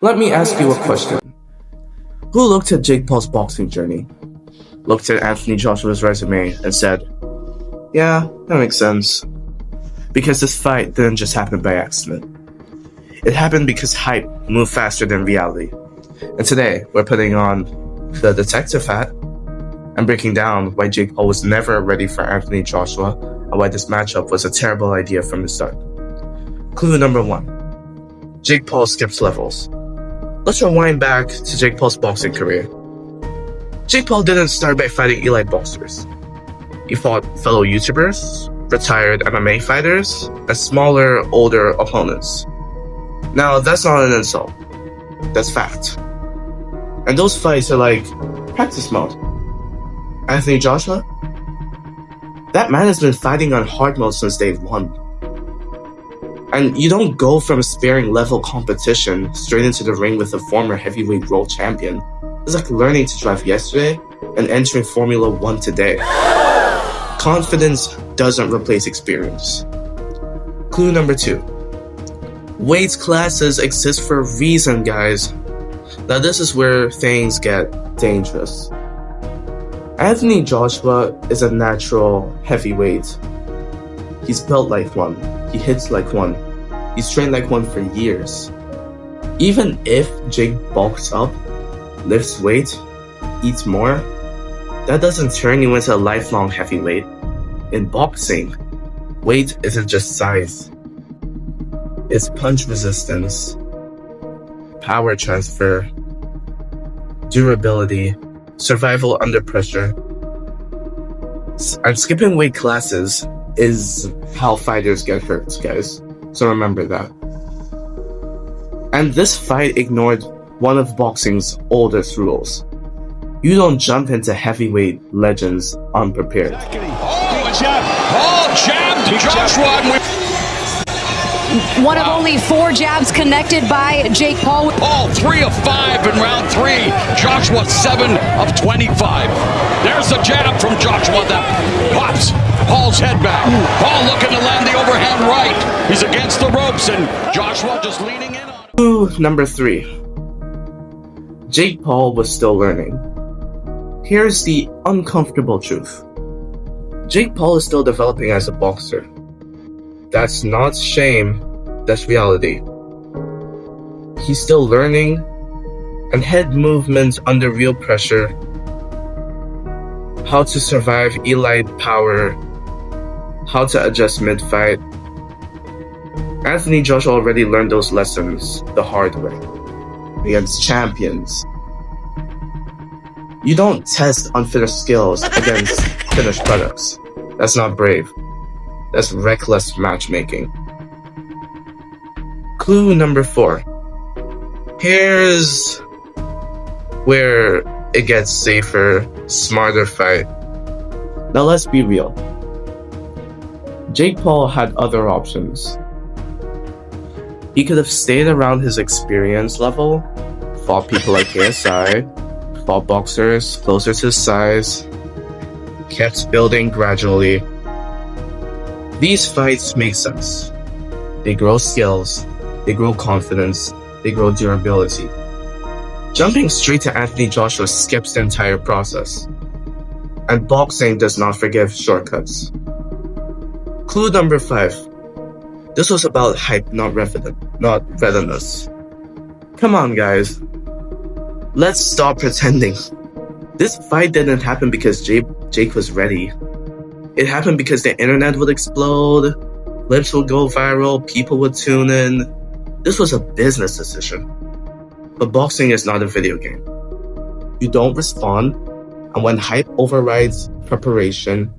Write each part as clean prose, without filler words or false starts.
Let me ask you a question. Who looked at Jake Paul's boxing journey, looked at Anthony Joshua's resume, and said, yeah, that makes sense? Because this fight didn't just happen by accident. It happened because hype moved faster than reality. And today, we're putting on the detective hat and breaking down why Jake Paul was never ready for Anthony Joshua and why this matchup was a terrible idea from the start. Clue number 1. Jake Paul skips levels. Let's rewind back to Jake Paul's boxing career. Jake Paul didn't start by fighting elite boxers. He fought fellow YouTubers, retired MMA fighters, and smaller, older opponents. Now, that's not an insult. That's fact. And those fights are like practice mode. Anthony Joshua? That man has been fighting on hard mode since day 1. And you don't go from sparring level competition straight into the ring with a former heavyweight world champion. It's like learning to drive yesterday and entering Formula 1 today. Confidence doesn't replace experience. Clue number 2. Weight classes exist for a reason, guys. Now this is where things get dangerous. Anthony Joshua is a natural heavyweight. He's built like one. He hits like one. He's trained like one for years. Even if Jake bulks up, lifts weight, eats more, that doesn't turn you into a lifelong heavyweight. In boxing, weight isn't just size. It's punch resistance, power transfer, durability, survival under pressure. And skipping weight classes is how fighters get hurt, guys. So remember that. And this fight ignored one of boxing's oldest rules. You don't jump into heavyweight legends unprepared. Jabbed Joshua. One of only 4 jabs connected by Jake Paul. Paul 3 of 5 in round 3. Joshua 7 of 25. There's a jab from Joshua that pops Paul's head back. Paul looking to land the overhand right. He's against the ropes and Joshua just leaning in on him. Clue number 3. Jake Paul was still learning. Here's the uncomfortable truth. Jake Paul is still developing as a boxer. That's not shame, that's reality. He's still learning, and head movements under real pressure, how to survive elite power, how to adjust mid-fight. Anthony Joshua already learned those lessons the hard way, against champions. You don't test unfinished skills against finished products. That's not brave. That's reckless matchmaking. Clue number 4. Here's where it gets safer, smarter fight. Now let's be real. Jake Paul had other options. He could have stayed around his experience level, fought people like KSI, fought boxers closer to his size, kept building gradually. These fights make sense. They grow skills, they grow confidence, they grow durability. Jumping straight to Anthony Joshua skips the entire process. And boxing does not forgive shortcuts. Clue number 5. This was about hype, not readiness. Come on, guys. Let's stop pretending. This fight didn't happen because Jake was ready. It happened because the internet would explode, clips would go viral, people would tune in. This was a business decision. But boxing is not a video game. You don't respond, and when hype overrides preparation,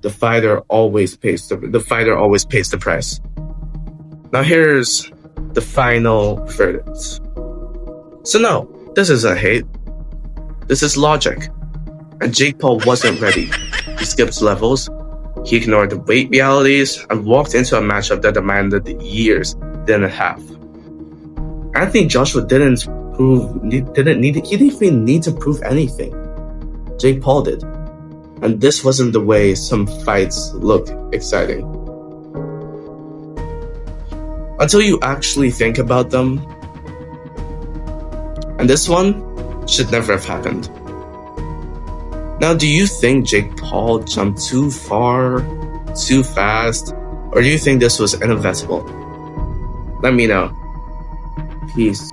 the fighter always pays the price. Now here's the final verdict. So no, this isn't hate. This is logic. And Jake Paul wasn't ready. He skipped levels, he ignored the weight realities, and walked into a matchup that demanded years, then a half. Anthony Joshua didn't even need to prove anything. Jake Paul did. And this wasn't the way some fights look exciting. Until you actually think about them, And this one should never have happened. Now, do you think Jake Paul jumped too far, too fast, or do you think this was inevitable? Let me know. Peace.